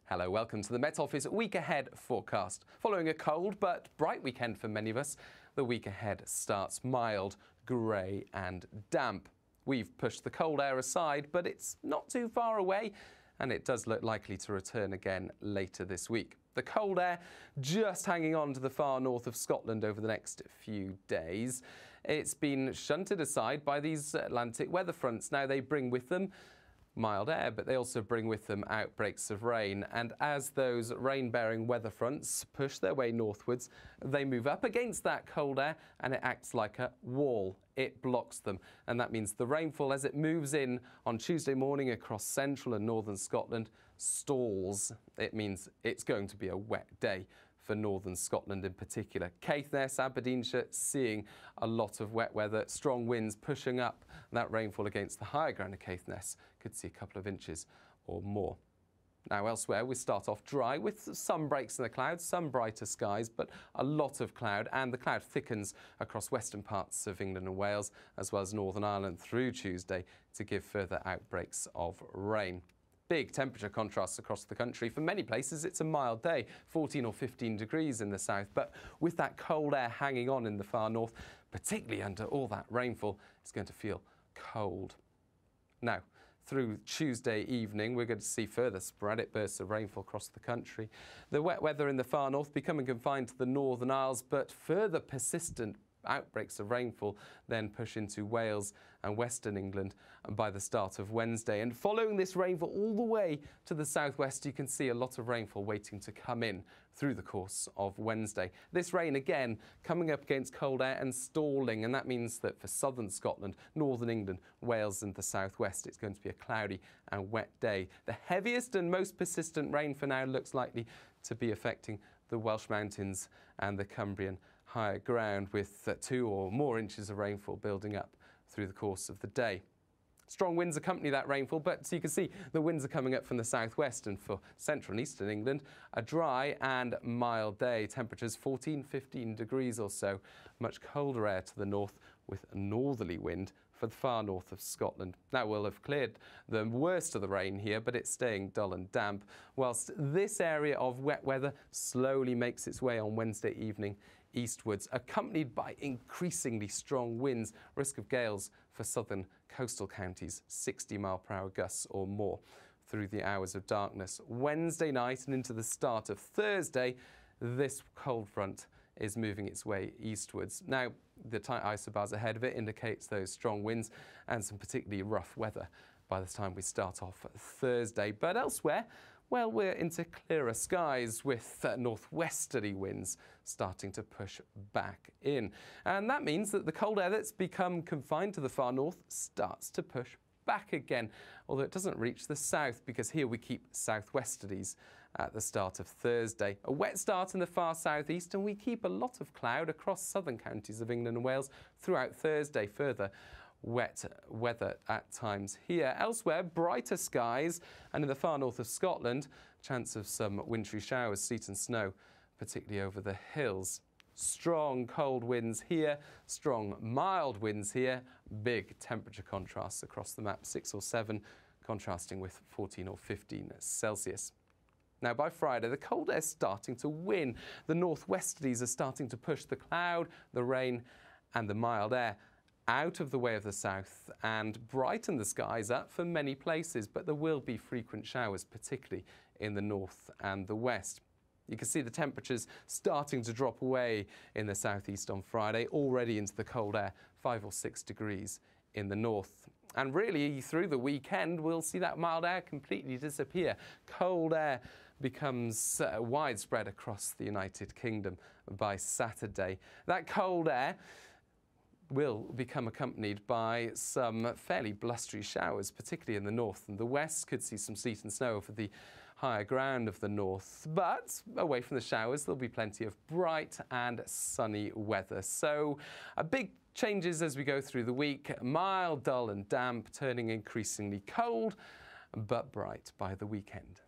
Hello, welcome to the Met Office week ahead forecast. Following a cold but bright weekend for many of us, the week ahead starts mild, grey and damp. We've pushed the cold air aside, but it's not too far away, and it does look likely to return again later this week. The cold air just hanging on to the far north of Scotland over the next few days. It's been shunted aside by these Atlantic weather fronts. Now they bring with them mild air, but they also bring with them outbreaks of rain. And as those rain-bearing weather fronts push their way northwards, they move up against that cold air and it acts like a wall. It blocks them. And that means the rainfall, as it moves in on Tuesday morning across central and northern Scotland, stalls. It means it's going to be a wet day for northern Scotland in particular. Caithness, Aberdeenshire, seeing a lot of wet weather, strong winds pushing up that rainfall against the higher ground of Caithness. Could see a couple of inches or more. Now elsewhere we start off dry with some breaks in the clouds, some brighter skies, but a lot of cloud, and the cloud thickens across western parts of England and Wales as well as Northern Ireland through Tuesday to give further outbreaks of rain. Big temperature contrasts across the country. For many places it's a mild day, 14 or 15 degrees in the south, but with that cold air hanging on in the far north, particularly under all that rainfall, it's going to feel cold. Now, through Tuesday evening, we're going to see further sporadic bursts of rainfall across the country. The wet weather in the far north becoming confined to the Northern Isles, but further persistent outbreaks of rainfall then push into Wales and Western England by the start of Wednesday. And following this rainfall all the way to the southwest, you can see a lot of rainfall waiting to come in through the course of Wednesday. This rain again coming up against cold air and stalling, and that means that for southern Scotland, northern England, Wales and the southwest, it's going to be a cloudy and wet day. The heaviest and most persistent rain for now looks likely to be affecting the Welsh mountains and the Cumbrian higher ground, with 2 or more inches of rainfall building up through the course of the day. Strong winds accompany that rainfall, but you can see the winds are coming up from the southwest, and for central and eastern England, a dry and mild day. Temperatures 14-15 degrees or so. Much colder air to the north with a northerly wind for the far north of Scotland. Now we'll have cleared the worst of the rain here, but it's staying dull and damp, whilst this area of wet weather slowly makes its way on Wednesday evening eastwards, accompanied by increasingly strong winds, risk of gales for southern coastal counties, 60-mile-per-hour gusts or more through the hours of darkness. Wednesday night and into the start of Thursday, this cold front is moving its way eastwards. Now, the tight isobars ahead of it indicates those strong winds and some particularly rough weather by the time we start off Thursday. But elsewhere, well, we're into clearer skies with northwesterly winds starting to push back in. And that means that the cold air that's become confined to the far north starts to push back again, although it doesn't reach the south, because here we keep southwesterlies at the start of Thursday. A wet start in the far southeast, and we keep a lot of cloud across southern counties of England and Wales throughout Thursday. Further wet weather at times here. Elsewhere, brighter skies, and in the far north of Scotland, chance of some wintry showers, sleet and snow, particularly over the hills. Strong cold winds here, strong mild winds here, big temperature contrasts across the map, 6 or 7, contrasting with 14 or 15 Celsius. Now, by Friday, the cold air is starting to win. The northwesterlies are starting to push the cloud, the rain and the mild air out of the way of the south and brighten the skies up for many places, but there will be frequent showers, particularly in the north and the west. You can see the temperatures starting to drop away in the southeast on Friday, already into the cold air, 5 or 6 degrees in the north. And really, through the weekend, we'll see that mild air completely disappear. Cold air becomes widespread across the United Kingdom by Saturday. That cold air will become accompanied by some fairly blustery showers, particularly in the north and the west. Could see some sleet and snow over the higher ground of the north, but away from the showers there'll be plenty of bright and sunny weather. So big changes as we go through the week. Mild, dull and damp, turning increasingly cold, but bright by the weekend.